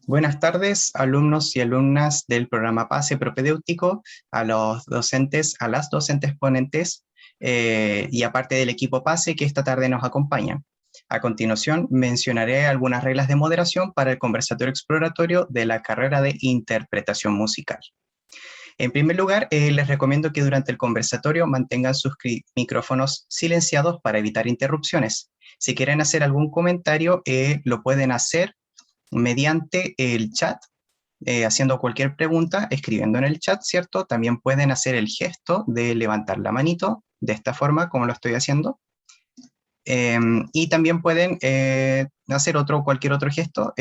Buenas tardes, alumnos y alumnas del programa PASE propedéutico, a los docentes, a las docentes ponentes y aparte del equipo PASE que esta tarde nos acompaña. A continuación, mencionaré algunas reglas de moderación para el conversatorio exploratorio de la carrera de interpretación musical. En primer lugar, les recomiendo que durante el conversatorio mantengan sus micrófonos silenciados para evitar interrupciones. Si quieren hacer algún comentario, lo pueden hacer mediante el chat, haciendo cualquier pregunta, escribiendo en el chat, ¿cierto? También pueden hacer el gesto de levantar la manito, de esta forma, como lo estoy haciendo. Y también pueden hacer cualquier otro gesto.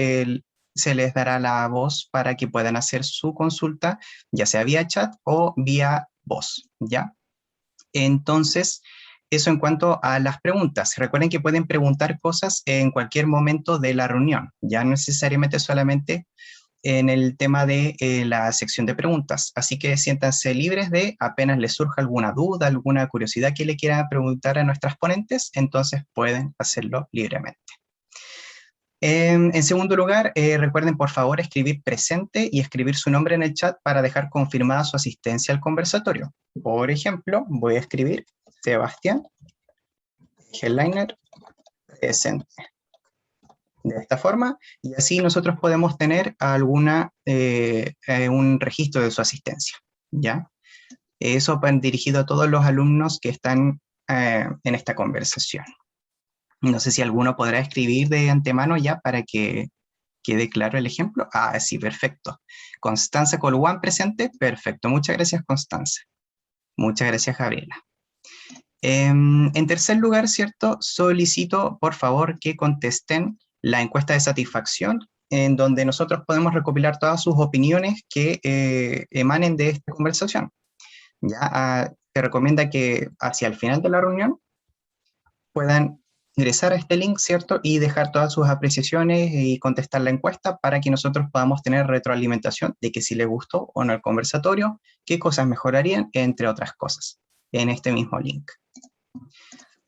Se les dará la voz para que puedan hacer su consulta, ya sea vía chat o vía voz, ¿ya? Entonces, eso en cuanto a las preguntas. Recuerden que pueden preguntar cosas en cualquier momento de la reunión, ya no necesariamente solamente en el tema de la sección de preguntas. Así que siéntanse libres de, apenas les surja alguna duda, alguna curiosidad que le quieran preguntar a nuestras ponentes, entonces pueden hacerlo libremente. En segundo lugar, recuerden por favor escribir presente y escribir su nombre en el chat para dejar confirmada su asistencia al conversatorio. Por ejemplo, voy a escribir Sebastián Helliner presente. De esta forma, y así nosotros podemos tener un registro de su asistencia, ¿ya? Eso va dirigido a todos los alumnos que están en esta conversación. No sé si alguno podrá escribir de antemano ya para que quede claro el ejemplo. Ah, sí, perfecto. Constanza Colguán presente, perfecto. Muchas gracias, Constanza. Muchas gracias, Gabriela. En tercer lugar, ¿cierto? Solicito, por favor, que contesten la encuesta de satisfacción, en donde nosotros podemos recopilar todas sus opiniones que emanen de esta conversación. Ya se recomienda que hacia el final de la reunión puedan ingresar a este link, ¿cierto? Y dejar todas sus apreciaciones y contestar la encuesta para que nosotros podamos tener retroalimentación de que si les gustó o no el conversatorio, qué cosas mejorarían, entre otras cosas, en este mismo link.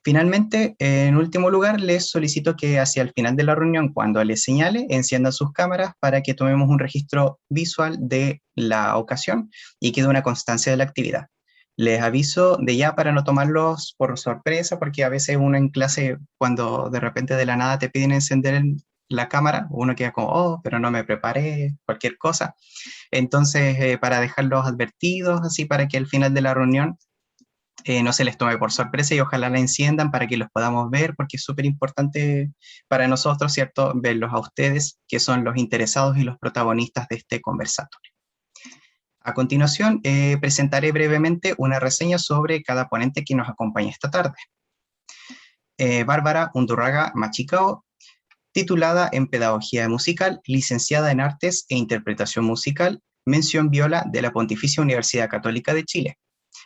Finalmente, en último lugar, les solicito que hacia el final de la reunión, cuando les señale, enciendan sus cámaras para que tomemos un registro visual de la ocasión y quede una constancia de la actividad. Les aviso de ya para no tomarlos por sorpresa, porque a veces uno en clase, cuando de repente de la nada te piden encender la cámara, uno queda como, oh, pero no me preparé, cualquier cosa. Entonces, para dejarlos advertidos, así para que al final de la reunión no se les tome por sorpresa y ojalá la enciendan para que los podamos ver, porque es súper importante para nosotros, ¿cierto?, verlos a ustedes, que son los interesados y los protagonistas de este conversatorio. A continuación, presentaré brevemente una reseña sobre cada ponente que nos acompaña esta tarde. Bárbara Undurraga Machicao, titulada en Pedagogía Musical, licenciada en Artes e Interpretación Musical, mención viola de la Pontificia Universidad Católica de Chile.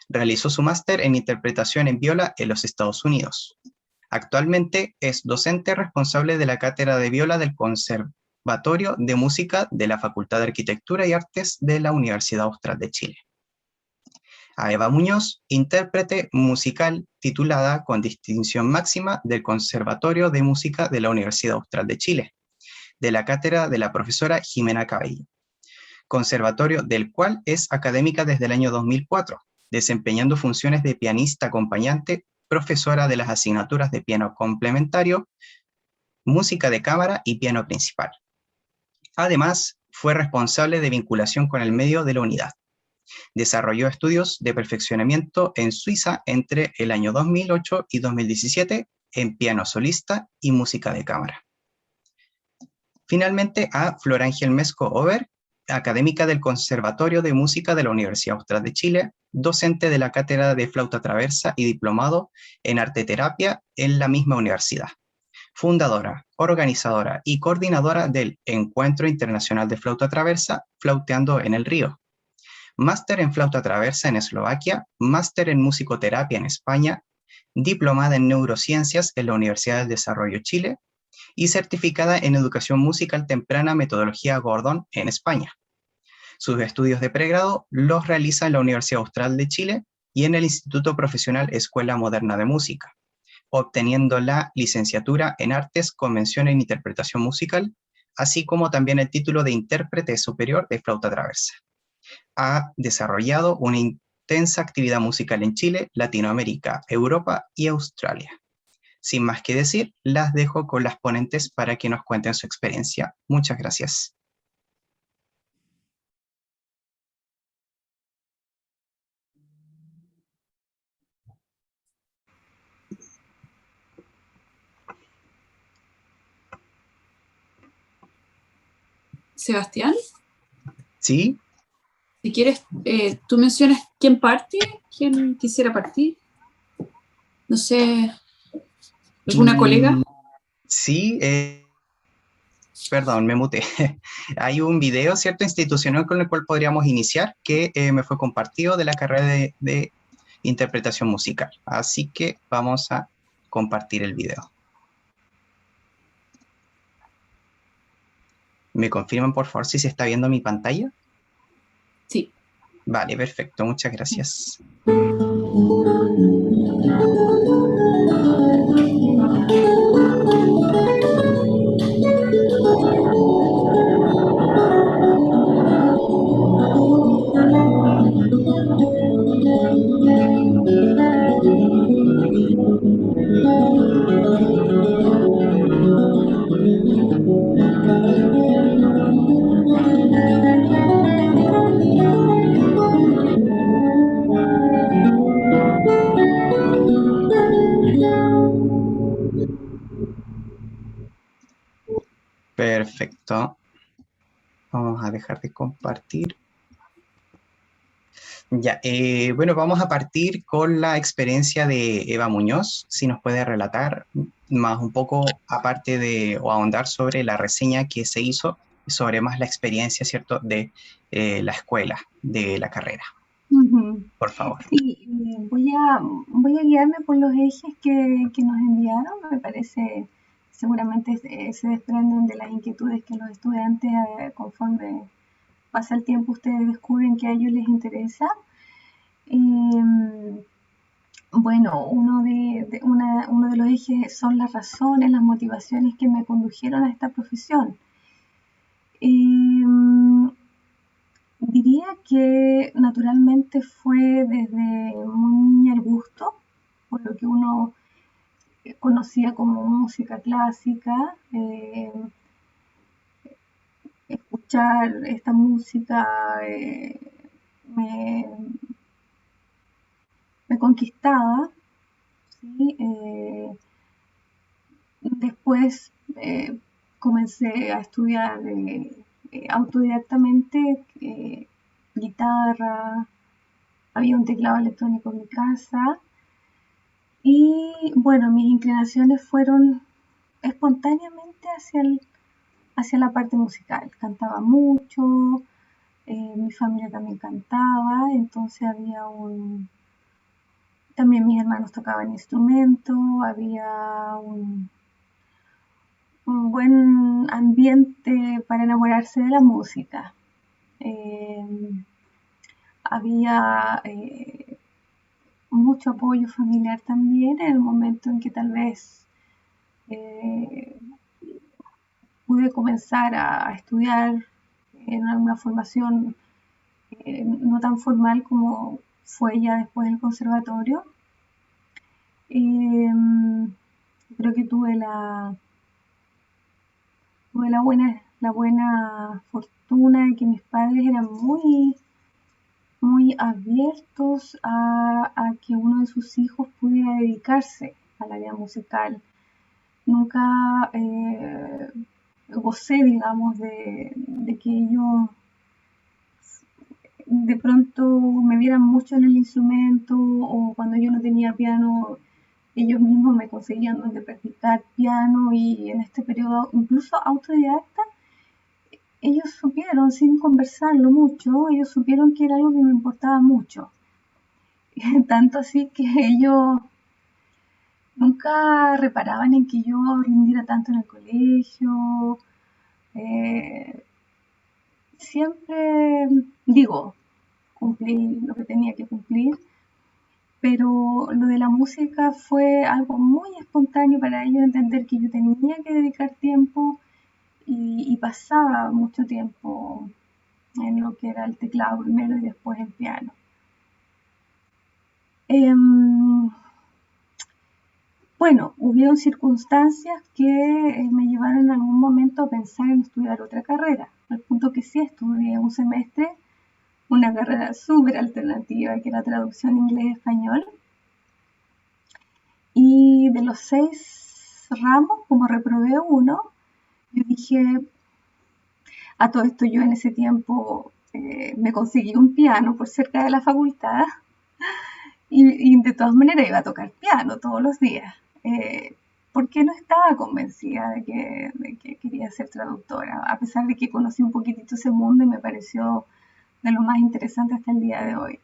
Realizó su máster en interpretación en viola en los Estados Unidos. Actualmente es docente responsable de la cátedra de viola del Conservatorio de Música de la Facultad de Arquitectura y Artes de la Universidad Austral de Chile. A Eva Muñoz, intérprete musical titulada con distinción máxima del Conservatorio de Música de la Universidad Austral de Chile, de la cátedra de la profesora Jimena Cabello, conservatorio del cual es académica desde el año 2004, desempeñando funciones de pianista acompañante, profesora de las asignaturas de piano complementario, música de cámara y piano principal. Además, fue responsable de vinculación con el medio de la unidad. Desarrolló estudios de perfeccionamiento en Suiza entre el año 2008 y 2017 en piano solista y música de cámara. Finalmente, a Flor Ángel Mesco Over, académica del Conservatorio de Música de la Universidad Austral de Chile, docente de la cátedra de flauta traversa y diplomado en arteterapia en la misma universidad. Fundadora, organizadora y coordinadora del Encuentro Internacional de Flauta Traversa, Flauteando en el Río. Máster en flauta traversa en Eslovaquia, máster en musicoterapia en España, diplomada en neurociencias en la Universidad del Desarrollo Chile y certificada en educación musical temprana metodología Gordon en España. Sus estudios de pregrado los realiza en la Universidad Austral de Chile y en el Instituto Profesional Escuela Moderna de Música, obteniendo la licenciatura en Artes con mención en Interpretación Musical, así como también el título de intérprete superior de flauta traversa. Ha desarrollado una intensa actividad musical en Chile, Latinoamérica, Europa y Australia. Sin más que decir, las dejo con las ponentes para que nos cuenten su experiencia. Muchas gracias. Sebastián, ¿Sí? si quieres, tú mencionas quién parte, quién quisiera partir. No sé, ¿alguna colega? Sí, perdón, me muté. Hay un video, ¿cierto?, institucional con el cual podríamos iniciar, que me fue compartido de la carrera de interpretación musical. Así que vamos a compartir el video. ¿Me confirman, por favor, si se está viendo mi pantalla? Sí. Vale, perfecto, muchas gracias. Perfecto. Vamos a dejar de compartir. Ya, bueno, vamos a partir con la experiencia de Eva Muñoz, si nos puede relatar más un poco, aparte de, o ahondar sobre la reseña que se hizo, sobre más la experiencia, ¿cierto?, de la escuela, de la carrera. Por favor. Sí, voy a guiarme por los ejes que nos enviaron. Me parece, seguramente se desprenden de las inquietudes que los estudiantes, conforme pasa el tiempo, ustedes descubren que a ellos les interesa. Bueno, uno de los ejes son las razones, las motivaciones que me condujeron a esta profesión. Diría que naturalmente fue desde muy niña el gusto, por lo que uno conocía como música clásica. Escuchar esta música me, me conquistaba, ¿sí? Después comencé a estudiar autodidactamente guitarra, había un teclado electrónico en mi casa y bueno, mis inclinaciones fueron espontáneamente hacia la parte musical. Cantaba mucho, mi familia también cantaba, entonces también mis hermanos tocaban instrumentos, había un buen ambiente para enamorarse de la música. Había mucho apoyo familiar también en el momento en que tal vez pude comenzar a estudiar en una formación no tan formal como fue ya después del conservatorio. Creo que tuve la buena fortuna de que mis padres eran muy abiertos a que uno de sus hijos pudiera dedicarse a la vida musical. Nunca gocé, digamos, de que ellos de pronto me vieran mucho en el instrumento, o cuando yo no tenía piano, ellos mismos me conseguían donde practicar piano, y en este periodo incluso autodidacta, ellos supieron, sin conversarlo mucho, ellos supieron que era algo que me importaba mucho. Tanto así que ellos nunca reparaban en que yo rindiera tanto en el colegio. Siempre, digo, cumplí lo que tenía que cumplir, pero lo de la música fue algo muy espontáneo para ellos entender que yo tenía que dedicar tiempo y y pasaba mucho tiempo en lo que era el teclado primero y después el piano. Bueno, hubieron circunstancias que me llevaron en algún momento a pensar en estudiar otra carrera, al punto que sí estudié un semestre, una carrera súper alternativa, que era traducción inglés-español, y de los 6 ramos, como reprobé uno, yo dije, a todo esto yo en ese tiempo me conseguí un piano por cerca de la facultad, y de todas maneras iba a tocar piano todos los días, porque no estaba convencida de que quería ser traductora, a pesar de que conocí un poquitito ese mundo y me pareció de lo más interesante hasta el día de hoy.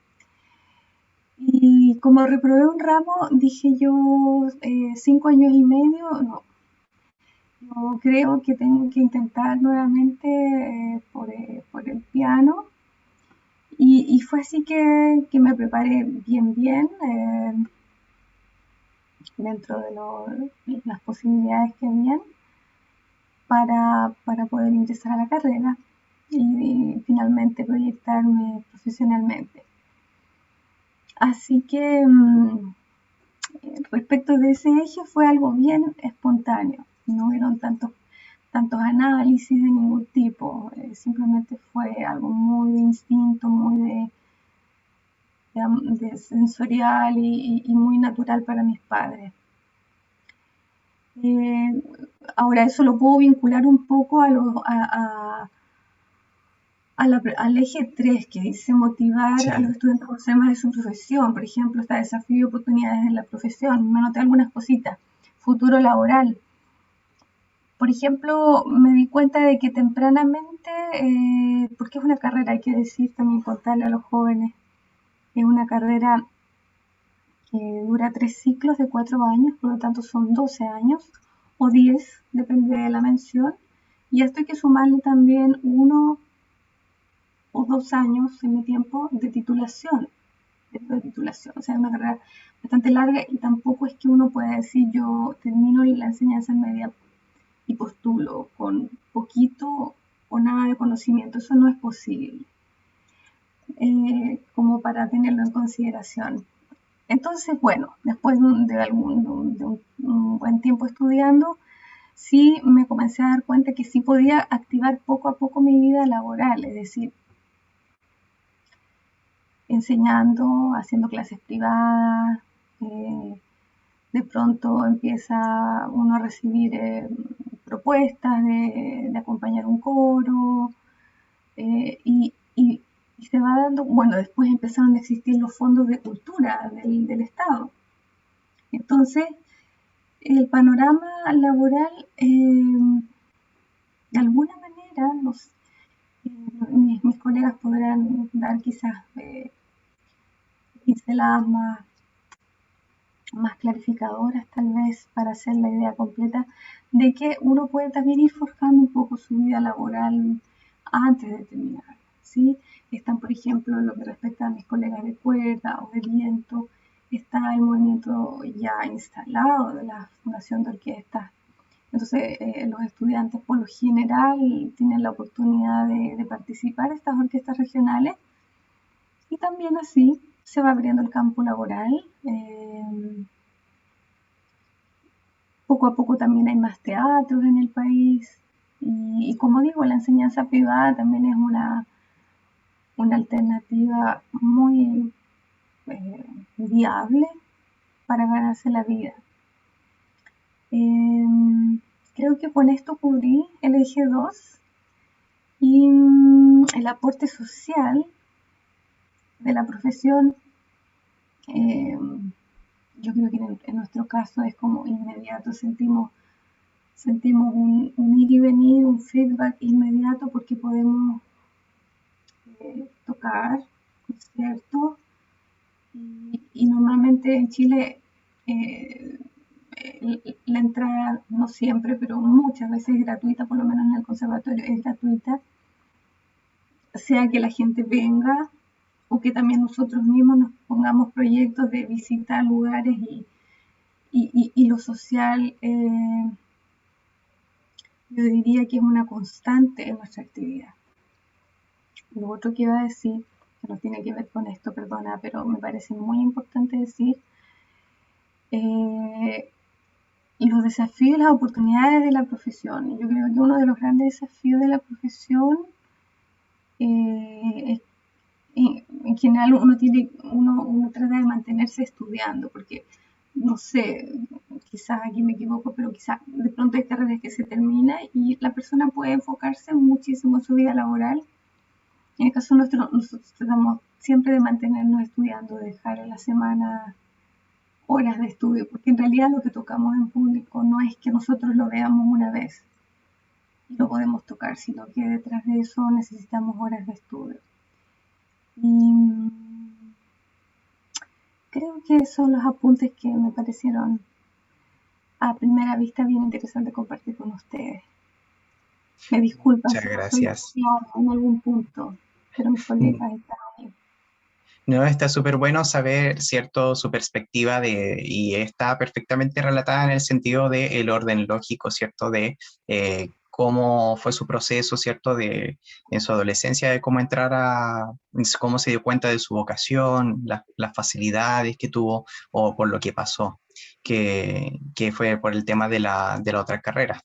Y como reprobé un ramo, dije yo, 5 años y medio, no. Yo creo que tengo que intentar nuevamente por el piano. Y fue así que me preparé bien, dentro de las posibilidades que habían para poder ingresar a la carrera y finalmente proyectarme profesionalmente. Así que respecto de ese eje fue algo bien espontáneo, no hubieron tantos análisis de ningún tipo, simplemente fue algo muy de instinto, muy de sensorial y muy natural para mis padres. Ahora eso lo puedo vincular un poco al eje 3, que dice motivar a los estudiantes a conocer más de su profesión. Por ejemplo, está desafío y oportunidades en la profesión. Me anoté algunas cositas. Futuro laboral. Por ejemplo, me di cuenta de que tempranamente, porque es una carrera, hay que decir también, contarle a los jóvenes, es una carrera que dura 3 ciclos de 4 años, por lo tanto son 12 años o 10, depende de la mención. Y a esto hay que sumarle también 1 o 2 años en mi tiempo de titulación, o sea, es una carrera bastante larga y tampoco es que uno pueda decir yo termino la enseñanza media y postulo con poquito o nada de conocimiento, eso no es posible, como para tenerlo en consideración. Entonces, bueno, después de un buen tiempo estudiando, sí me comencé a dar cuenta que sí podía activar poco a poco mi vida laboral, es decir, enseñando, haciendo clases privadas, de pronto empieza uno a recibir propuestas de acompañar un coro, y se va dando, bueno, después empezaron a existir los fondos de cultura del Estado. Entonces, el panorama laboral, de alguna manera, mis colegas podrán dar quizás pinceladas más clarificadoras tal vez para hacer la idea completa de que uno puede también ir forjando un poco su vida laboral antes de terminar, ¿sí? Están, por ejemplo, en lo que respecta a mis colegas de cuerda o de viento, está el movimiento ya instalado de la Fundación de Orquestas. Entonces, los estudiantes por lo general tienen la oportunidad de participar en estas orquestas regionales y también así se va abriendo el campo laboral. Poco a poco también hay más teatros en el país y como digo, la enseñanza privada también es una alternativa muy viable para ganarse la vida. Creo que con esto cubrí el eje 2 y el aporte social de la profesión. Yo creo que en nuestro caso es como inmediato, sentimos un ir y venir, un feedback inmediato porque podemos tocar conciertos y normalmente en Chile la entrada, no siempre, pero muchas veces es gratuita, por lo menos en el conservatorio es gratuita, sea que la gente venga o que también nosotros mismos nos pongamos proyectos de visitar lugares y lo social yo diría que es una constante en nuestra actividad. Lo otro que iba a decir, que no tiene que ver con esto, perdona, pero me parece muy importante decir, los desafíos y las oportunidades de la profesión. Yo creo que uno de los grandes desafíos de la profesión es en general uno trata de mantenerse estudiando, porque no sé, quizás aquí me equivoco, pero quizás de pronto hay carreras que se terminan y la persona puede enfocarse muchísimo en su vida laboral. En el caso nuestro, nosotros tratamos siempre de mantenernos estudiando, de dejar a la semana horas de estudio, porque en realidad lo que tocamos en público no es que nosotros lo veamos una vez y lo podemos tocar, sino que detrás de eso necesitamos horas de estudio. Y creo que son los apuntes que me parecieron a primera vista bien interesante compartir con ustedes. Me disculpan Muchas si no estoy gracias. clara en algún punto, pero mis colegas están ahí. No, está súper bueno saber, ¿cierto?, su perspectiva y está perfectamente relatada en el sentido del orden lógico, ¿cierto?, de cómo fue su proceso, ¿cierto?, en su adolescencia, de cómo cómo se dio cuenta de su vocación, las facilidades que tuvo o por lo que pasó, que fue por el tema de la otra carrera,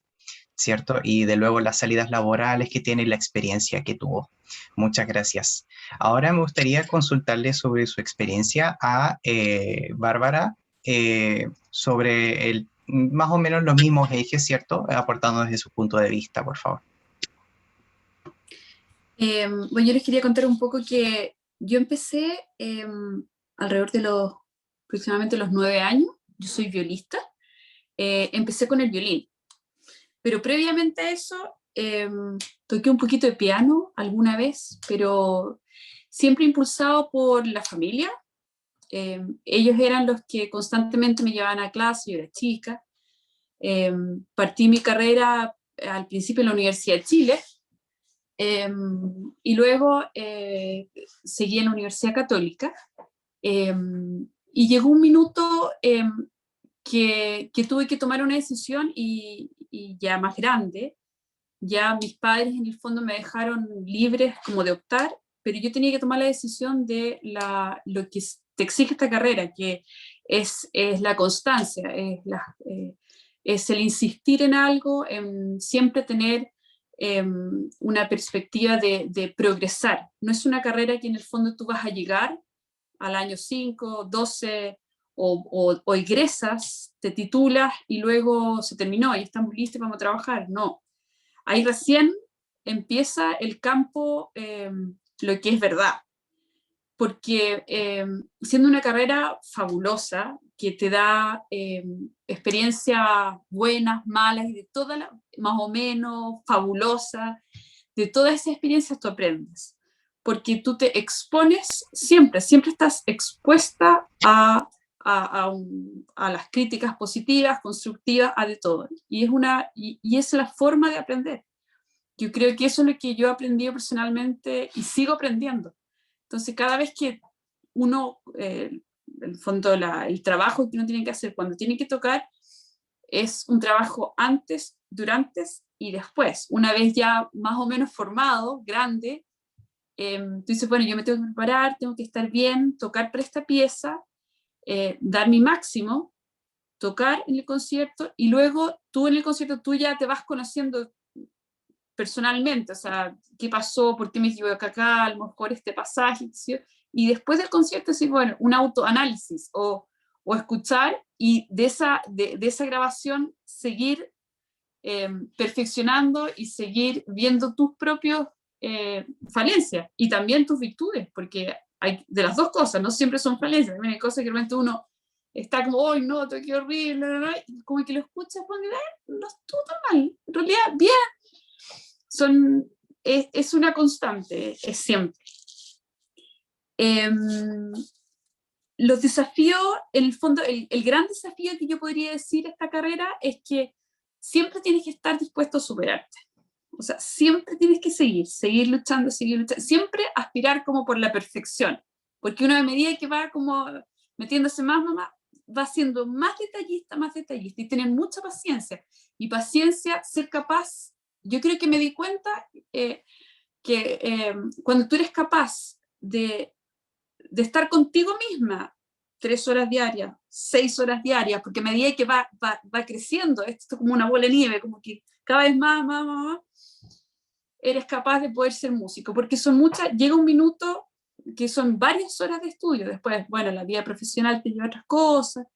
¿cierto? Y de luego las salidas laborales que tiene y la experiencia que tuvo. Muchas gracias. Ahora me gustaría consultarle sobre su experiencia a Bárbara, sobre más o menos los mismos ejes, ¿cierto? Aportando desde su punto de vista, por favor. Bueno, yo les quería contar un poco que yo empecé alrededor de aproximadamente los 9 años. Yo soy violista. Empecé con el violín. Pero previamente a eso, toqué un poquito de piano alguna vez, pero siempre impulsado por la familia. Ellos eran los que constantemente me llevaban a clase, yo era chica. Partí mi carrera al principio en la Universidad de Chile, y luego seguí en la Universidad Católica. Y llegó un minuto que tuve que tomar una decisión y ya más grande. Ya mis padres en el fondo me dejaron libres como de optar, pero yo tenía que tomar la decisión de lo que te exige esta carrera, que es la constancia, es el insistir en algo, en siempre tener una perspectiva de progresar. No es una carrera que en el fondo tú vas a llegar al año 5, 12 o egresas, te titulas y luego se terminó y estamos listos y vamos a trabajar. No, ahí recién empieza el campo, lo que es verdad, porque siendo una carrera fabulosa, que te da experiencias buenas, malas y de todas las, más o menos, fabulosas, de todas esas experiencias tú aprendes, porque tú te expones siempre, siempre estás expuesta a las críticas positivas, constructivas, a de todo. Y es la forma de aprender. Yo creo que eso es lo que yo he aprendido personalmente y sigo aprendiendo. Entonces, cada vez que uno, en el fondo, el trabajo que uno tiene que hacer cuando tiene que tocar, es un trabajo antes, durante y después. Una vez ya más o menos formado, grande, tú dices, bueno, yo me tengo que preparar, tengo que estar bien, tocar para esta pieza, dar mi máximo, tocar en el concierto, y luego tú en el concierto tú ya te vas conociendo personalmente, o sea, qué pasó, por qué me equivoqué acá, a lo mejor este pasaje, ¿sí? Y después del concierto, sí, bueno, un autoanálisis o escuchar y de esa grabación seguir perfeccionando y seguir viendo tus propios falencias y también tus virtudes, porque hay de las dos cosas, no siempre son falencias, hay cosas que realmente uno está como, ¡ay, no, qué horrible! Y como que lo escuchas, porque no estuvo tan mal, en realidad, bien. Es una constante, es siempre. Los desafíos, en el fondo, el gran desafío que yo podría decir de esta carrera es que siempre tienes que estar dispuesto a superarte. O sea, siempre tienes que seguir luchando, siempre aspirar como por la perfección. Porque uno a medida que va como metiéndose más, va siendo más detallista y tener mucha paciencia. Y paciencia, ser capaz yo creo que me di cuenta que cuando tú eres capaz de estar contigo misma 3 horas diarias, 6 horas diarias, porque a medida que va creciendo, esto es como una bola de nieve, como que cada vez más, eres capaz de poder ser músico, porque son muchas, llega un minuto que son varias horas de estudio, después, bueno, la vida profesional te lleva a otras cosas,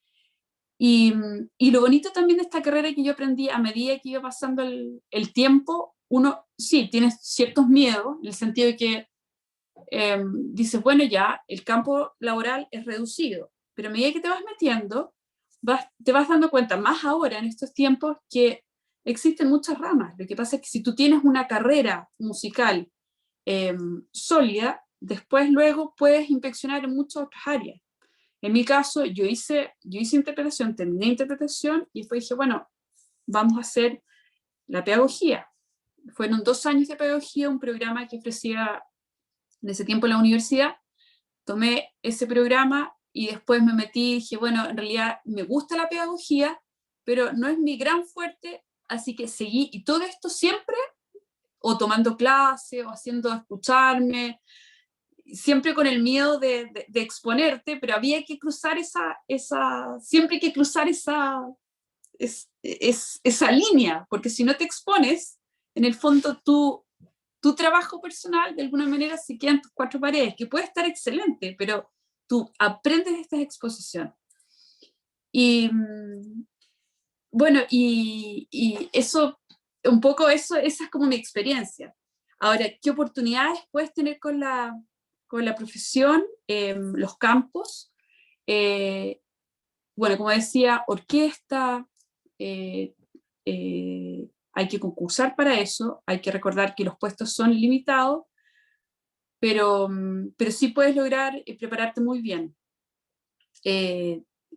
y lo bonito también de esta carrera que yo aprendí a medida que iba pasando el tiempo, uno sí tiene ciertos miedos, en el sentido de que dices, bueno, ya, el campo laboral es reducido, pero a medida que te vas metiendo, te vas dando cuenta, más ahora en estos tiempos, que existen muchas ramas. Lo que pasa es que si tú tienes una carrera musical sólida, después luego puedes inspeccionar en muchas otras áreas. En mi caso, yo hice interpretación, terminé interpretación y después dije, bueno, vamos a hacer la pedagogía. Fueron 2 años de pedagogía, un programa que ofrecía en ese tiempo en la universidad. Tomé ese programa y después me metí y dije, bueno, en realidad me gusta la pedagogía, pero no es mi gran fuerte, así que seguí, y todo esto siempre, o tomando clase, o haciendo escucharme, siempre con el miedo de exponerte, pero había que cruzar siempre hay que cruzar esa línea, porque si no te expones, en el fondo tu trabajo personal de alguna manera se queda en tus 4 paredes, que puede estar excelente, pero tú aprendes de esta exposición. Y bueno, y eso, un poco esa es como mi experiencia. Ahora, ¿qué oportunidades puedes tener con la profesión? Los campos, bueno, como decía, orquesta, hay que concursar para eso, hay que recordar que los puestos son limitados, pero sí puedes lograr prepararte muy bien.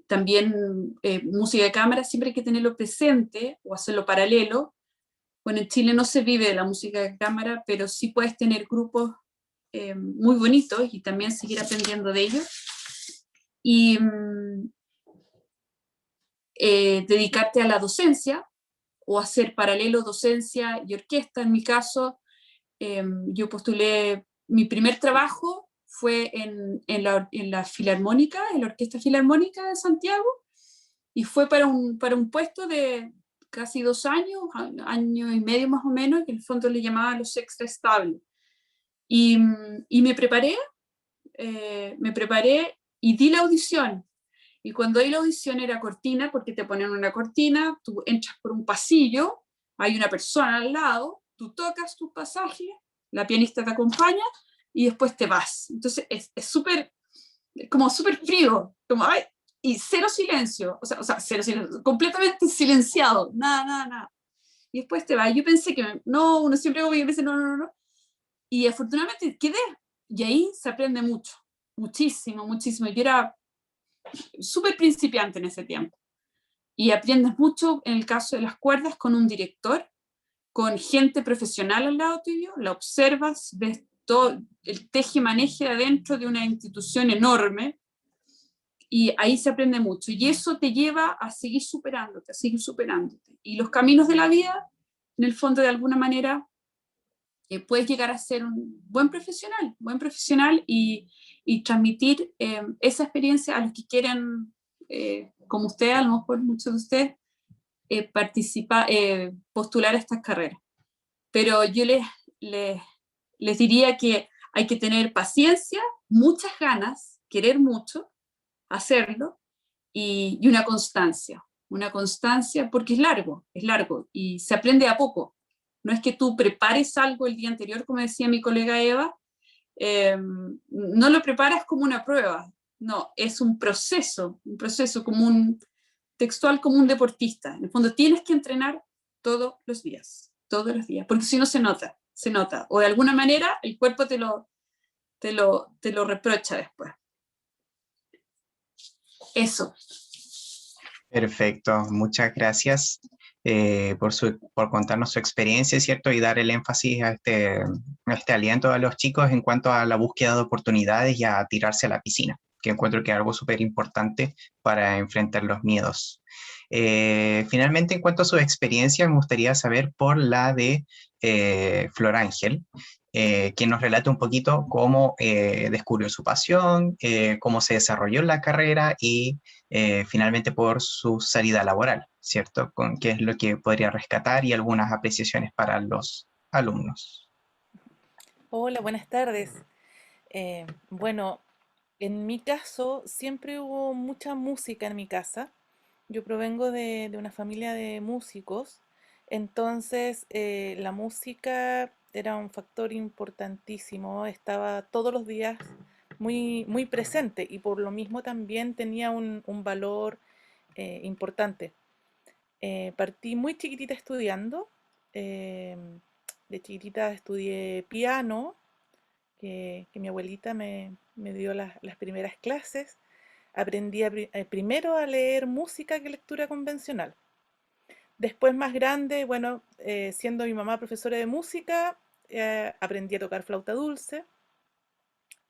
También música de cámara siempre hay que tenerlo presente o hacerlo paralelo. Bueno, en Chile no se vive de la música de cámara, pero sí puedes tener grupos muy bonitos y también seguir aprendiendo de ellos. Y dedicarte a la docencia o hacer paralelo docencia y orquesta. En mi caso, yo postulé, mi primer trabajo fue en la Filarmónica, en la Orquesta Filarmónica de Santiago, y fue para un puesto de casi 2 años, año y medio más o menos, que en el fondo le llamaban los extra estables. Y me preparé y di la audición. Y cuando di la audición era cortina, porque te ponen una cortina, tú entras por un pasillo, hay una persona al lado, tú tocas tus pasajes, la pianista te acompaña y después te vas. Entonces es súper, como súper frío, como, ay, y cero silencio, o sea, cero silencio, completamente silenciado, nada. Y después te vas. Yo pensé que no, uno siempre como que piensa, no. Y afortunadamente quedé. Y ahí se aprende mucho, muchísimo. Yo era súper principiante en ese tiempo. Y aprendes mucho en el caso de las cuerdas con un director, con gente profesional al lado tuyo, la observas, ves todo el teje-maneje adentro de una institución enorme, y ahí se aprende mucho. Y eso te lleva a seguir superándote, Y los caminos de la vida, en el fondo, de alguna manera, puedes llegar a ser un buen profesional y transmitir esa experiencia a los que quieren, como usted, a lo mejor muchos de ustedes, postular a estas carreras. Pero yo les diría que hay que tener paciencia, muchas ganas, querer mucho, hacerlo, y una constancia porque es largo, y se aprende a poco. No es que tú prepares algo el día anterior, como decía mi colega Eva, no lo preparas como una prueba, no, es un proceso como textual, como un deportista. En el fondo tienes que entrenar todos los días, porque si no se nota, o de alguna manera el cuerpo te lo reprocha después. Eso. Perfecto, muchas gracias por contarnos su experiencia, ¿cierto? Y dar el énfasis a este aliento a los chicos en cuanto a la búsqueda de oportunidades y a tirarse a la piscina, que encuentro que es algo súper importante para enfrentar los miedos. Finalmente, en cuanto a su experiencia, me gustaría saber por la de Flor Ángel, que nos relate un poquito cómo descubrió su pasión, cómo se desarrolló en la carrera y finalmente por su salida laboral, ¿cierto? Con qué es lo que podría rescatar y algunas apreciaciones para los alumnos. Hola, buenas tardes. Bueno, en mi caso siempre hubo mucha música en mi casa. Yo provengo de una familia de músicos, entonces la música era un factor importantísimo, estaba todos los días muy, muy presente y por lo mismo también tenía un valor importante. Partí muy chiquitita estudiando, em, de chiquitita estudié piano que mi abuelita me dio las primeras clases. Aprendí primero a leer música que lectura convencional. Después más grande, bueno, siendo mi mamá profesora de música, aprendí a tocar flauta dulce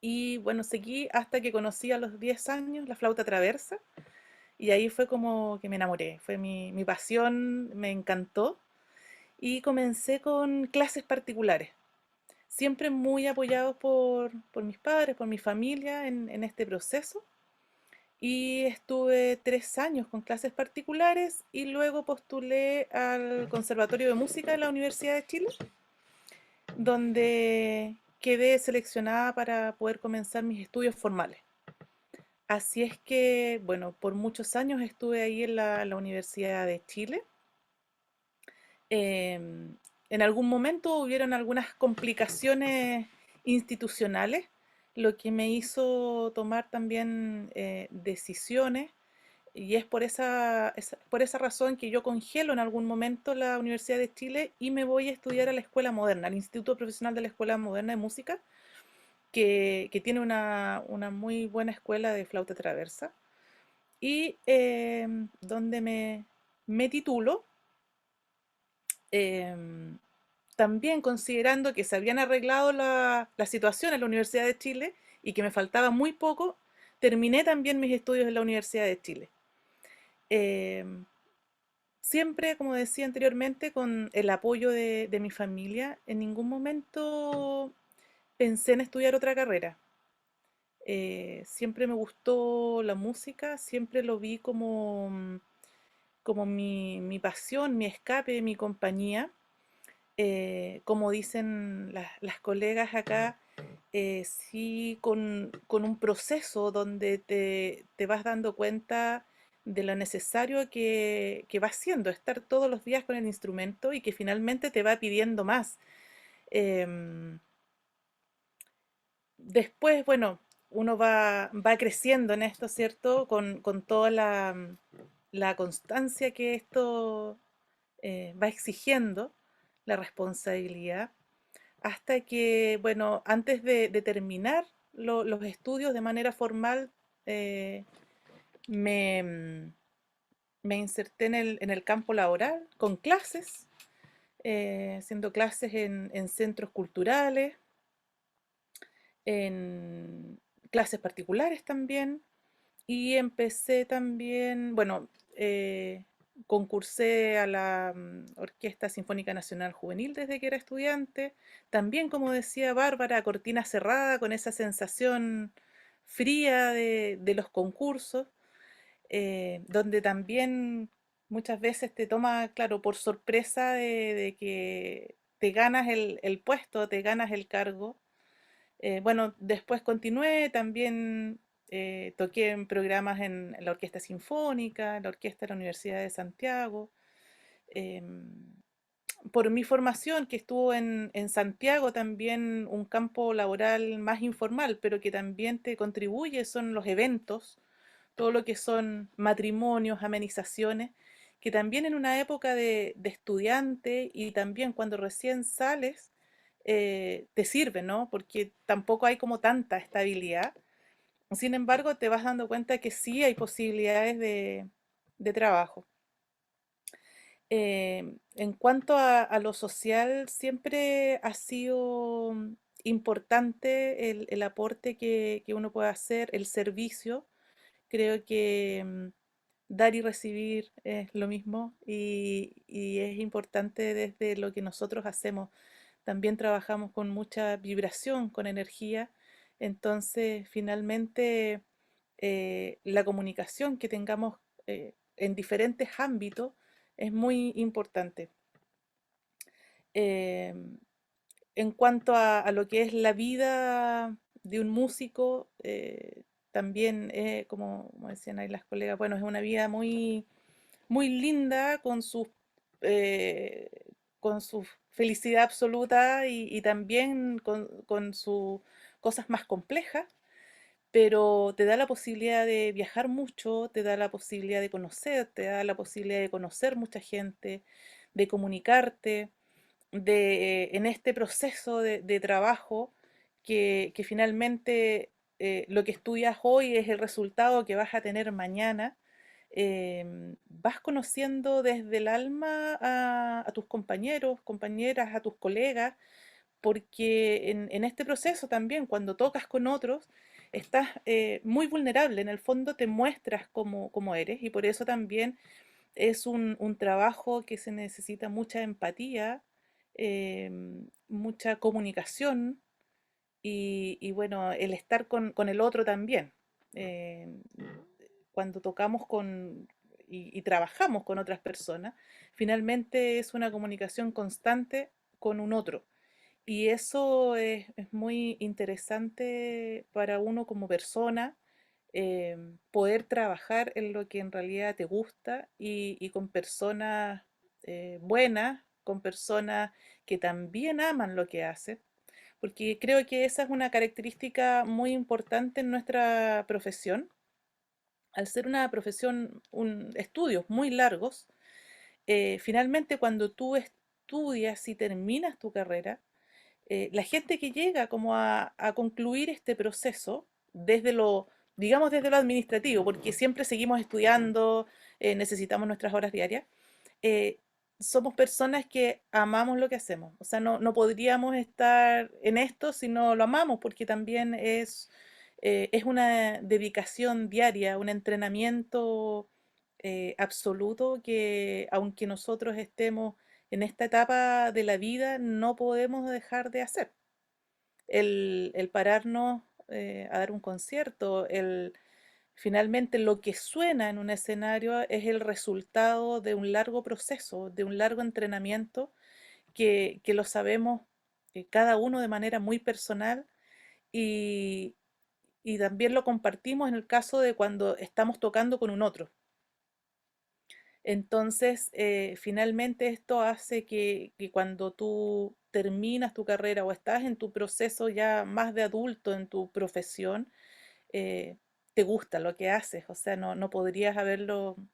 y bueno, seguí hasta que conocí a los 10 años la flauta traversa y ahí fue como que me enamoré, fue mi pasión, me encantó y comencé con clases particulares, siempre muy apoyados por mis padres, por mi familia en este proceso. Y estuve 3 años con clases particulares y luego postulé al Conservatorio de Música de la Universidad de Chile, donde quedé seleccionada para poder comenzar mis estudios formales. Así es que, bueno, por muchos años estuve ahí en la Universidad de Chile. En algún momento hubieron algunas complicaciones institucionales, lo que me hizo tomar también decisiones y es por esa razón que yo congelo en algún momento la Universidad de Chile y me voy a estudiar a la Escuela Moderna, al Instituto Profesional de la Escuela Moderna de Música, que tiene una muy buena escuela de flauta traversa y donde me titulo. em, También considerando que se habían arreglado la situación en la Universidad de Chile y que me faltaba muy poco, terminé también mis estudios en la Universidad de Chile. Em, Siempre, como decía anteriormente, con el apoyo de mi familia, en ningún momento pensé en estudiar otra carrera. Siempre me gustó la música, siempre lo vi como mi pasión, mi escape, mi compañía. Como dicen las colegas acá, sí con un proceso donde te vas dando cuenta de lo necesario que va siendo estar todos los días con el instrumento y que finalmente te va pidiendo más. Em, Después, bueno, uno va creciendo en esto, ¿cierto? Con toda la constancia que esto va exigiendo, la responsabilidad hasta que, bueno, antes de terminar los estudios de manera formal, eh, me, mm, me inserté en el campo laboral con clases, haciendo clases en centros culturales, en clases particulares también, y empecé también, bueno, concursé a la Orquesta Sinfónica Nacional Juvenil desde que era estudiante. También, como decía Bárbara, a cortina cerrada, con esa sensación fría de los concursos, donde también muchas veces te toma, claro, por sorpresa de que te ganas el puesto, te ganas el cargo. Bueno, después continué, también toqué en programas en la Orquesta Sinfónica, en la Orquesta de la Universidad de Santiago. em, por mi formación, que estuvo en Santiago, también un campo laboral más informal, pero que también te contribuye, son los eventos, todo lo que son matrimonios, amenizaciones, que también en una época de estudiante y también cuando recién sales, te sirve, ¿no? Porque tampoco hay como tanta estabilidad. Sin embargo, te vas dando cuenta que sí hay posibilidades de trabajo. En cuanto a lo social, siempre ha sido importante el aporte que uno puede hacer, el servicio. Creo que dar y recibir es lo mismo y es importante desde lo que nosotros hacemos. También trabajamos con mucha vibración, con energía, entonces finalmente la comunicación que tengamos en diferentes ámbitos es muy importante. Eh, en cuanto a lo que es la vida de un músico, también, como decían ahí las colegas, bueno, es una vida muy, muy linda eh, con su felicidad absoluta y también con sus cosas más complejas, pero te da la posibilidad de viajar mucho, te da la posibilidad de conocer, te da la posibilidad de conocer mucha gente, de comunicarte en este proceso de trabajo que finalmente lo que estudias hoy es el resultado que vas a tener mañana. Vas conociendo desde el alma a tus compañeros, compañeras, a tus colegas, porque en este proceso también, cuando tocas con otros, estás muy vulnerable, en el fondo te muestras como eres y por eso también es un trabajo que se necesita mucha empatía, mucha comunicación y bueno, el estar con el otro también. Em, Cuando tocamos y trabajamos con otras personas, finalmente es una comunicación constante con un otro. Y eso es muy interesante para uno como persona, poder trabajar en lo que en realidad te gusta y con personas buenas, con personas que también aman lo que hacen, porque creo que esa es una característica muy importante en nuestra profesión. Al ser una profesión, estudios muy largos, finalmente cuando tú estudias y terminas tu carrera, la gente que llega como a concluir este proceso desde lo, digamos desde lo administrativo, porque siempre seguimos estudiando, necesitamos nuestras horas diarias, eh, somos personas que amamos lo que hacemos. O sea, no podríamos estar en esto si no lo amamos, porque también es una dedicación diaria, un entrenamiento absoluto que aunque nosotros estemos en esta etapa de la vida, no podemos dejar de hacer. El pararnos a dar un concierto, finalmente lo que suena en un escenario es el resultado de un largo proceso, de un largo entrenamiento que lo sabemos cada uno de manera muy personal y, y también lo compartimos en el caso de cuando estamos tocando con un otro. Entonces, finalmente esto hace que cuando tú terminas tu carrera o estás en tu proceso ya más de adulto en tu profesión, eh, te gusta lo que haces, o sea, no podrías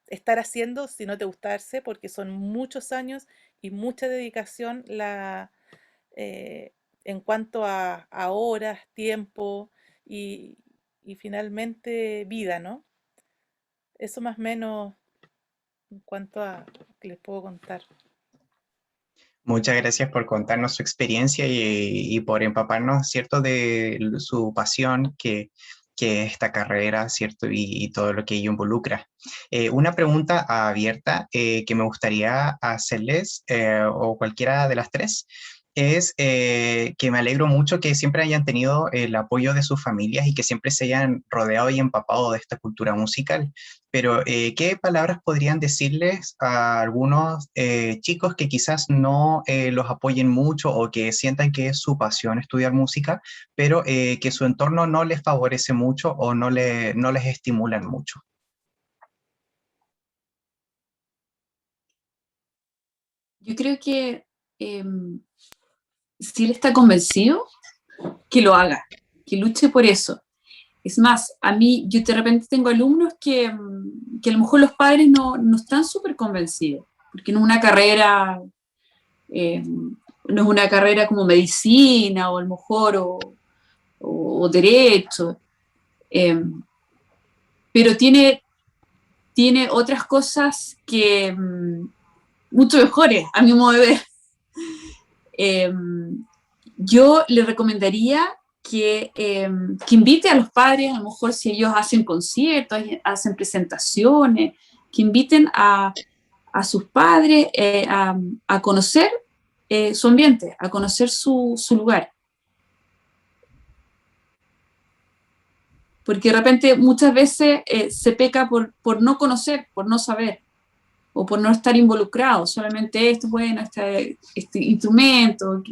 estar haciendo si no te gustase, porque son muchos años y mucha dedicación eh, en cuanto a horas, tiempo y, y finalmente vida, ¿no? Eso más o menos en cuanto a que les puedo contar. Muchas gracias por contarnos su experiencia y por empaparnos, ¿cierto?, de su pasión, que es esta carrera, ¿cierto?, y todo lo que ello involucra. Una pregunta abierta que me gustaría hacerles, o cualquiera de las tres, es que me alegro mucho que siempre hayan tenido el apoyo de sus familias y que siempre se hayan rodeado y empapado de esta cultura musical. Pero, ¿qué palabras podrían decirles a algunos chicos que quizás no los apoyen mucho o que sientan que es su pasión estudiar música, pero que su entorno no les favorece mucho o no les estimulan mucho? Yo creo que si él está convencido, que lo haga, que luche por eso. Es más, a mí, yo de repente tengo alumnos que a lo mejor los padres no están súper convencidos, porque no es una carrera, no es una carrera como medicina o a lo mejor o derecho, eh, pero tiene otras cosas que mucho mejores, a mi modo de ver. Eh, yo le recomendaría que invite a los padres, a lo mejor si ellos hacen conciertos, hacen presentaciones, que inviten a sus padres a conocer su ambiente, a conocer su lugar. Porque de repente muchas veces se peca por no conocer, por no saber, o por no estar involucrado, solamente esto, bueno, este instrumento,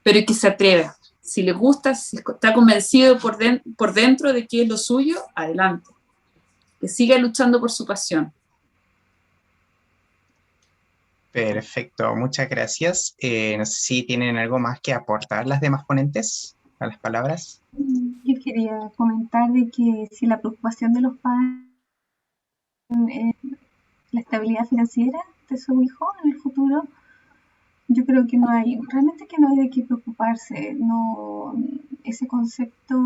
pero que se atreva. Si le gusta, si está convencido por dentro de que es lo suyo, adelante. Que siga luchando por su pasión. Perfecto, muchas gracias. No sé si tienen algo más que aportar las demás ponentes a las palabras. Yo quería comentar de que si la preocupación de los padres es la estabilidad financiera de su hijo en el futuro, yo creo que realmente que no hay de qué preocuparse. No, ese concepto,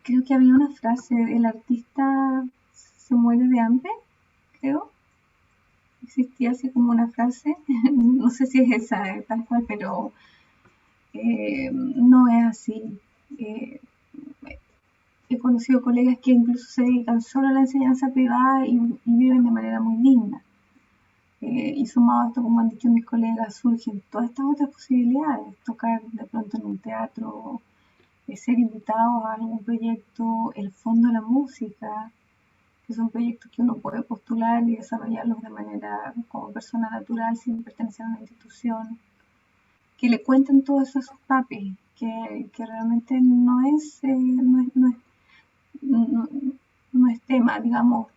creo que había una frase, el artista se muere de hambre, creo. Existía así como una frase, no sé si es esa tal cual, pero no es así. He conocido colegas que incluso se dedican solo a la enseñanza privada y viven de manera muy digna. Y sumado a esto, como han dicho mis colegas, surgen todas estas otras posibilidades, tocar de pronto en un teatro, ser invitados a algún proyecto, el fondo de la música, que son proyectos que uno puede postular y desarrollarlos de manera como persona natural sin pertenecer a una institución, que le cuenten todo eso a sus papis, que realmente no es tema, digamos.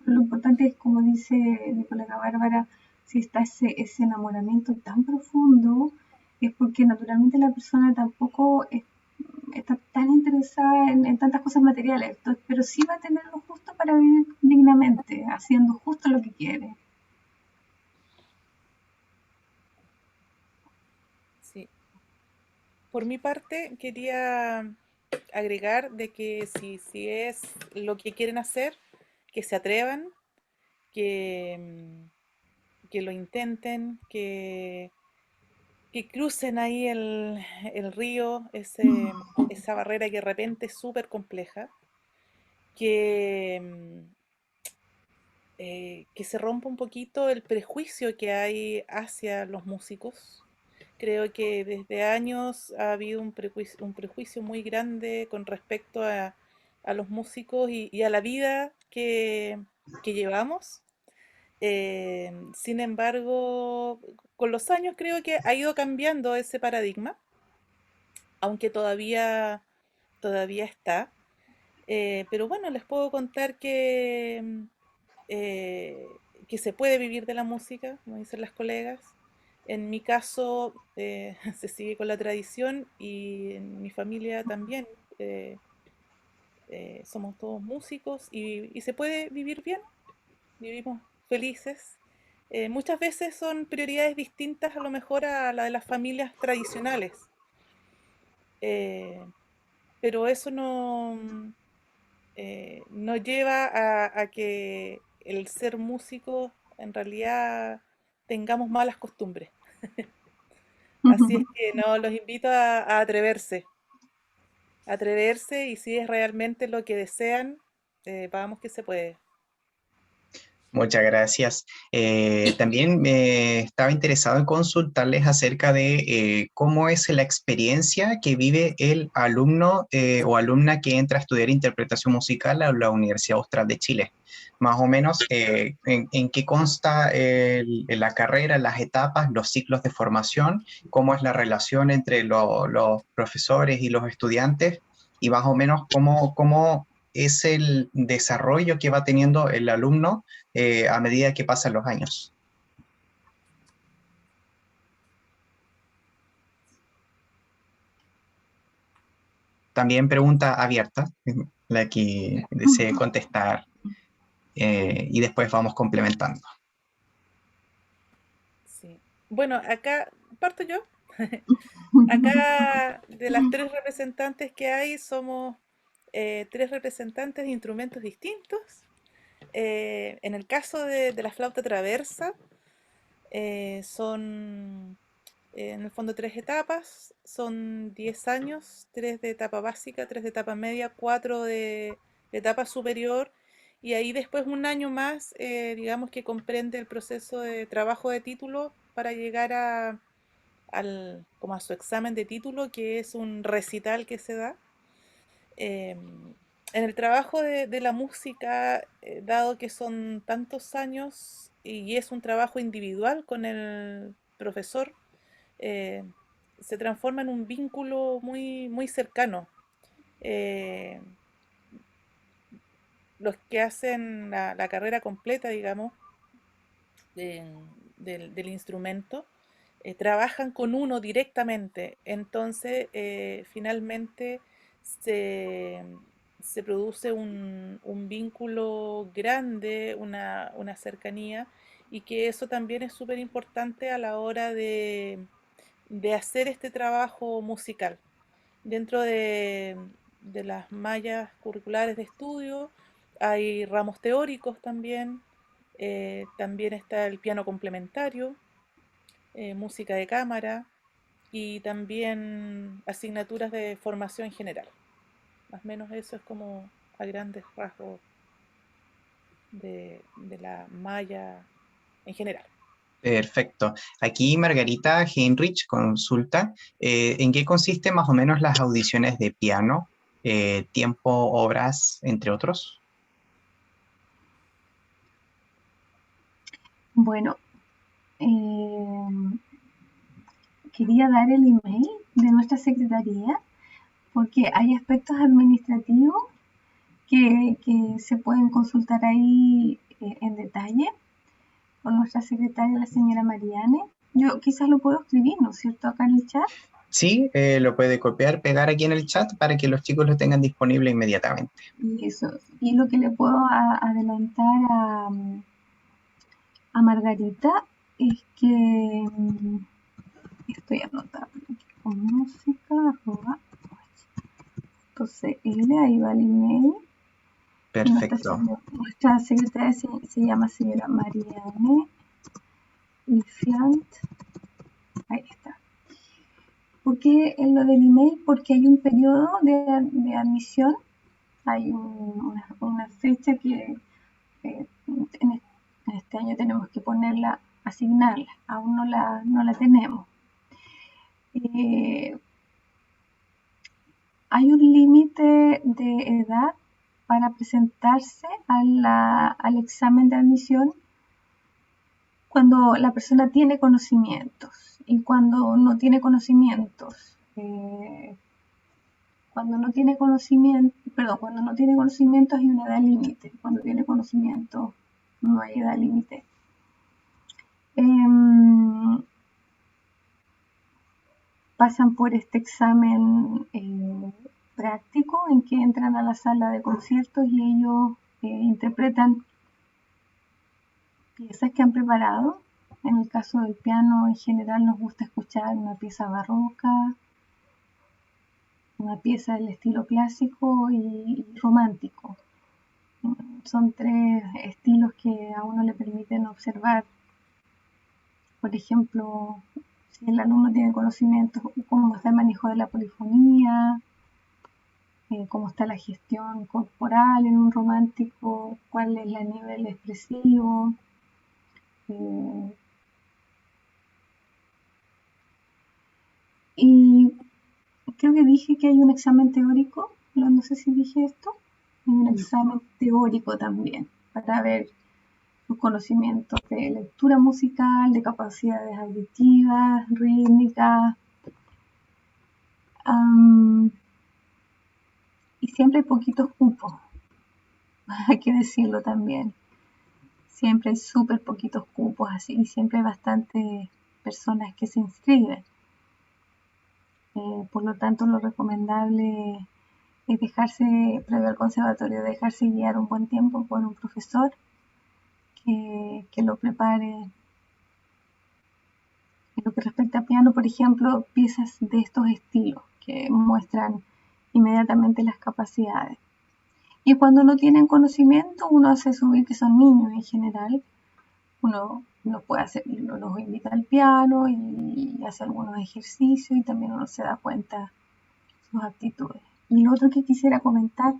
Lo importante es, como dice mi colega Bárbara, si está ese enamoramiento tan profundo, es porque naturalmente la persona tampoco está tan interesada en tantas cosas materiales, pero sí va a tener lo justo para vivir dignamente, haciendo justo lo que quiere. Sí. Por mi parte, quería agregar de que si es lo que quieren hacer, que se atrevan, que lo intenten, que crucen ahí el río, esa barrera que de repente es súper compleja, que, que se rompa un poquito el prejuicio que hay hacia los músicos. Creo que desde años ha habido un prejuicio muy grande con respecto a los músicos y a la vida que llevamos. Sin embargo, con los años creo que ha ido cambiando ese paradigma, aunque todavía está. Pero bueno, les puedo contar que se puede vivir de la música, como dicen las colegas. En mi caso, se sigue con la tradición y en mi familia también. eh, Somos todos músicos y se puede vivir bien, vivimos felices. Muchas veces son prioridades distintas a lo mejor a la de las familias tradicionales, eh, pero eso no lleva a que el ser músico en realidad tengamos malas costumbres. Así es que no, los invito a atreverse y si es realmente lo que desean, vamos que se puede. Muchas gracias. También me estaba interesado en consultarles acerca de cómo es la experiencia que vive el alumno o alumna que entra a estudiar interpretación musical a la Universidad Austral de Chile. Más o menos, en qué consta la carrera, las etapas, los ciclos de formación, cómo es la relación entre los profesores y los estudiantes y más o menos cómo es el desarrollo que va teniendo el alumno a medida que pasan los años. También pregunta abierta, la que desee contestar, y después vamos complementando. Sí. Bueno, acá parto yo. Acá de las tres representantes que hay, somos tres representantes de instrumentos distintos. En el caso de la flauta traversa, son en el fondo tres etapas, son 10 años, 3 de etapa básica, 3 de etapa media, 4 de etapa superior, y ahí después un año más, digamos que comprende el proceso de trabajo de título para llegar como a su examen de título, que es un recital que se da. En el trabajo de la música, dado que son tantos años y es un trabajo individual con el profesor, eh, se transforma en un vínculo muy, muy cercano. Eh, los que hacen la carrera completa, digamos, del instrumento, trabajan con uno directamente. Entonces, finalmente se, se produce un vínculo grande, una cercanía, y que eso también es súper importante a la hora de hacer este trabajo musical. Dentro de las mallas curriculares de estudio hay ramos teóricos también, también está el piano complementario, música de cámara y también asignaturas de formación general. Más o menos eso es como a grandes rasgos de la malla en general. Perfecto. Aquí Margarita Heinrich consulta, ¿en qué consiste más o menos las audiciones de piano? Tiempo, obras, entre otros. Bueno, quería dar el email de nuestra secretaría porque hay aspectos administrativos que se pueden consultar ahí en detalle con nuestra secretaria, la señora Mariane. Yo quizás lo puedo escribir, ¿no es cierto?, acá en el chat. Sí, lo puede copiar, pegar aquí en el chat para que los chicos lo tengan disponible inmediatamente. Y eso, y lo que le puedo adelantar a Margarita es que estoy anotando con música, entonces ahí va el email. Perfecto. Nuestra secretaria se llama señora Mariane Iflant. Ahí está. ¿Por qué en lo del email? Porque hay un periodo de admisión, hay una fecha que en este año tenemos que ponerla, asignarla, aún no la tenemos. Hay un límite de edad para presentarse al examen de admisión cuando la persona tiene conocimientos y cuando no tiene conocimientos. Cuando no tiene conocimiento hay una edad límite. Cuando tiene conocimiento no hay edad límite. Pasan por este examen práctico en que entran a la sala de conciertos y ellos interpretan piezas que han preparado. En el caso del piano, en general nos gusta escuchar una pieza barroca, una pieza del estilo clásico y romántico. Son tres estilos que a uno le permiten observar, por ejemplo, si el alumno tiene conocimiento, cómo está el manejo de la polifonía, cómo está la gestión corporal en un romántico, cuál es el nivel expresivo. Y creo que dije que hay un examen teórico, no sé si dije esto, hay un examen teórico también para ver sus conocimientos de lectura musical, de capacidades auditivas, rítmicas, y siempre hay poquitos cupos, hay que decirlo también. Siempre hay súper poquitos cupos, así, y siempre hay bastantes personas que se inscriben. Por lo tanto, lo recomendable es previo al conservatorio, dejarse guiar un buen tiempo por un profesor que lo prepare. En lo que respecta a piano, por ejemplo, piezas de estos estilos que muestran inmediatamente las capacidades. Y cuando no tienen conocimiento, uno hace subir, que son niños en general, uno los invita al piano y hace algunos ejercicios y también uno se da cuenta de sus aptitudes. Y lo otro que quisiera comentar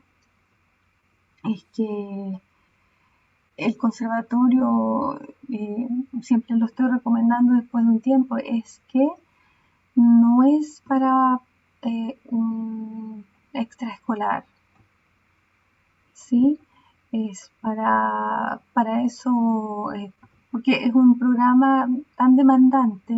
es que el conservatorio, siempre lo estoy recomendando después de un tiempo, es que no es para un extraescolar, ¿sí? Es para eso, porque es un programa tan demandante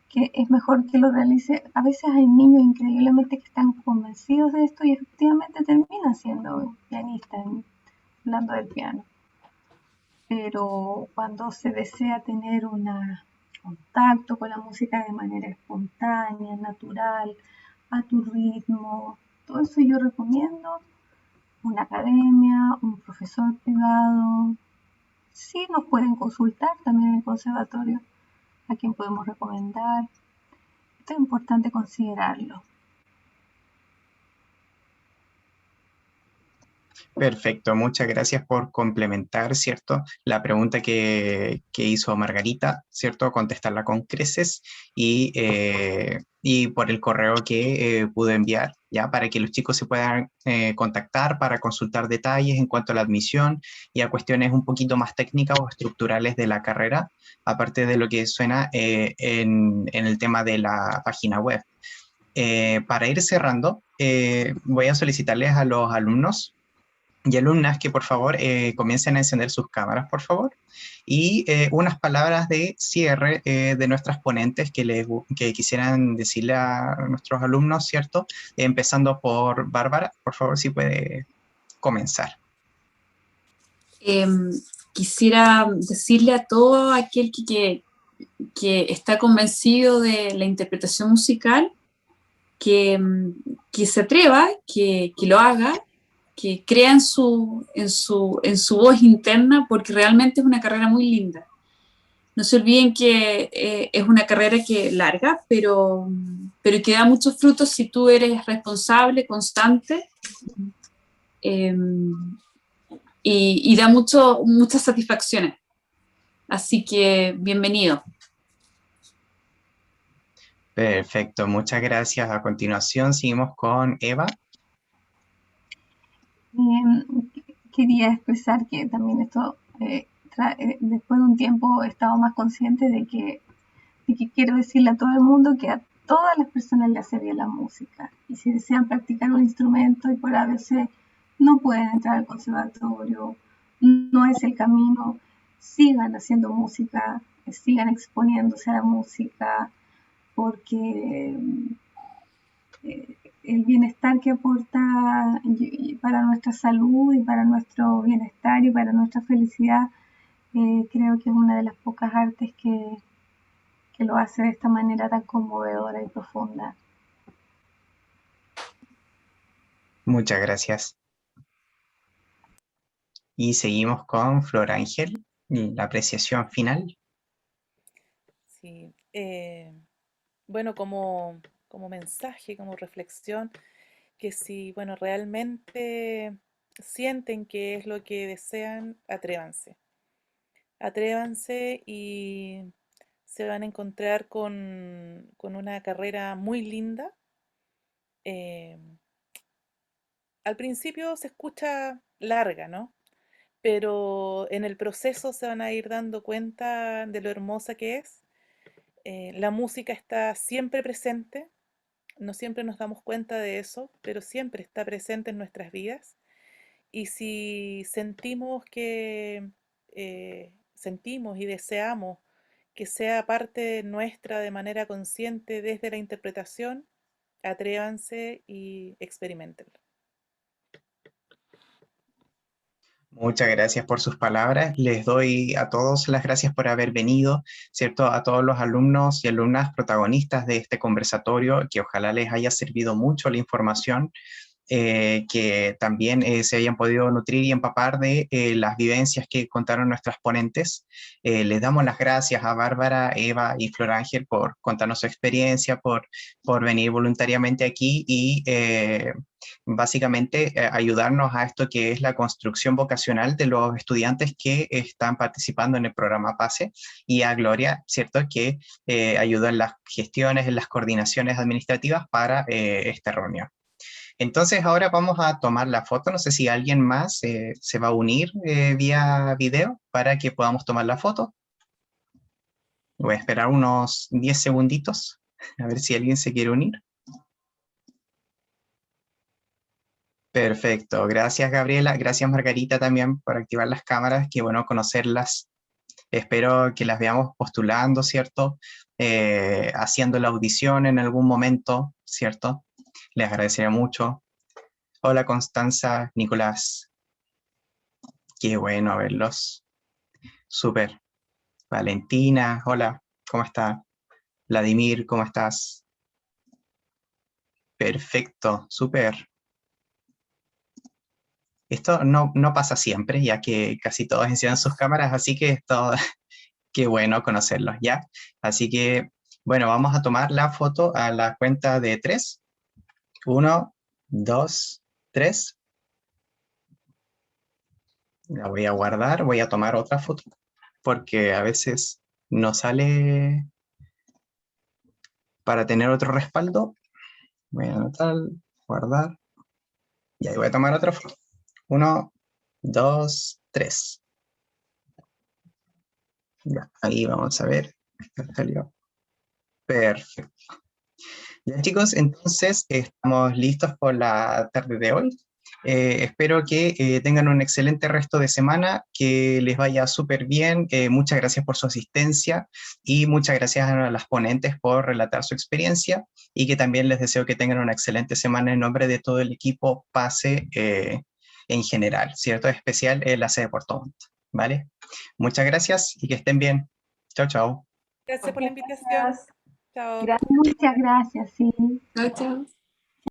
que es mejor que lo realice. A veces hay niños increíblemente que están convencidos de esto y efectivamente terminan siendo pianistas, hablando del piano. Pero cuando se desea tener un contacto con la música de manera espontánea, natural, a tu ritmo, todo eso yo recomiendo una academia, un profesor privado. Sí, nos pueden consultar también en el conservatorio, a quien podemos recomendar. Esto es importante considerarlo. Perfecto, muchas gracias por complementar, ¿cierto? La pregunta que hizo Margarita, ¿cierto? Contestarla con creces y por el correo que pudo enviar, ¿ya? Para que los chicos se puedan contactar para consultar detalles en cuanto a la admisión y a cuestiones un poquito más técnicas o estructurales de la carrera, aparte de lo que suena en el tema de la página web. Para ir cerrando, voy a solicitarles a los alumnos y alumnas que por favor comiencen a encender sus cámaras, por favor, y unas palabras de cierre de nuestras ponentes que quisieran decirle a nuestros alumnos, ¿cierto? Empezando por Bárbara, por favor, si puede comenzar. Quisiera decirle a todo aquel que está convencido de la interpretación musical que se atreva, que lo haga, que crea en su voz interna, porque realmente es una carrera muy linda. No se olviden que es una carrera que larga, pero que da muchos frutos si tú eres responsable, constante, y da muchas satisfacciones. Así que bienvenido. Perfecto, muchas gracias. A continuación seguimos con Eva. Quería expresar que también esto, después de un tiempo he estado más consciente de que quiero decirle a todo el mundo que a todas las personas le hace bien la música. Y si desean practicar un instrumento y por a veces no pueden entrar al conservatorio, no es el camino, sigan haciendo música, sigan exponiéndose a la música, porque el bienestar que aporta para nuestra salud y para nuestro bienestar y para nuestra felicidad, creo que es una de las pocas artes que lo hace de esta manera tan conmovedora y profunda. Muchas gracias. Y seguimos con Flor Ángel, la apreciación final. Sí, bueno, como mensaje, como reflexión, que si, bueno, realmente sienten que es lo que desean, atrévanse. Atrévanse y se van a encontrar con una carrera muy linda. Eh, Al principio se escucha larga, ¿no? Pero en el proceso se van a ir dando cuenta de lo hermosa que es. La música está siempre presente, no siempre nos damos cuenta de eso, pero siempre está presente en nuestras vidas. Y si sentimos y deseamos que sea parte nuestra de manera consciente desde la interpretación, atrévanse y experimentenlo. Muchas gracias por sus palabras. Les doy a todos las gracias por haber venido, ¿cierto? A todos los alumnos y alumnas protagonistas de este conversatorio, que ojalá les haya servido mucho la información. Que también se hayan podido nutrir y empapar de las vivencias que contaron nuestras ponentes. Les damos las gracias a Bárbara, Eva y Flor Ángel por contarnos su experiencia, por venir voluntariamente aquí y básicamente ayudarnos a esto que es la construcción vocacional de los estudiantes que están participando en el programa PASE, y a Gloria, ¿cierto?, que ayudó en las gestiones, en las coordinaciones administrativas para esta reunión. Entonces ahora vamos a tomar la foto. No sé si alguien más se va a unir vía video para que podamos tomar la foto. Voy a esperar unos 10 segunditos a ver si alguien se quiere unir. Perfecto, gracias Gabriela, gracias Margarita también por activar las cámaras, qué bueno conocerlas. Espero que las veamos postulando, ¿cierto? Haciendo la audición en algún momento, ¿cierto? Les agradecería mucho. Hola Constanza, Nicolás, qué bueno verlos. Súper. Valentina, hola, ¿cómo está? Vladimir, ¿cómo estás? Perfecto, súper. Esto no pasa siempre, ya que casi todos encienden sus cámaras, así que esto, qué bueno conocerlos, ¿ya? Así que, bueno, vamos a tomar la foto a la cuenta de 3. 1, 2, 3. La voy a guardar, voy a tomar otra foto, porque a veces no sale para tener otro respaldo. Voy a anotar, guardar, y ahí voy a tomar otra foto. 1, 2, 3. Ya, ahí vamos a ver. Salió. Perfecto. Ya chicos, entonces estamos listos por la tarde de hoy. Espero que tengan un excelente resto de semana, que les vaya súper bien. Muchas gracias por su asistencia y muchas gracias a las ponentes por relatar su experiencia y que también les deseo que tengan una excelente semana en nombre de todo el equipo PASE en general, ¿cierto? En especial la sede de Puerto Montt, ¿vale? Muchas gracias y que estén bien. Chao, chao. Gracias por la Muchas invitación. gracias. Chao. Muchas gracias, sí. Chao, chao.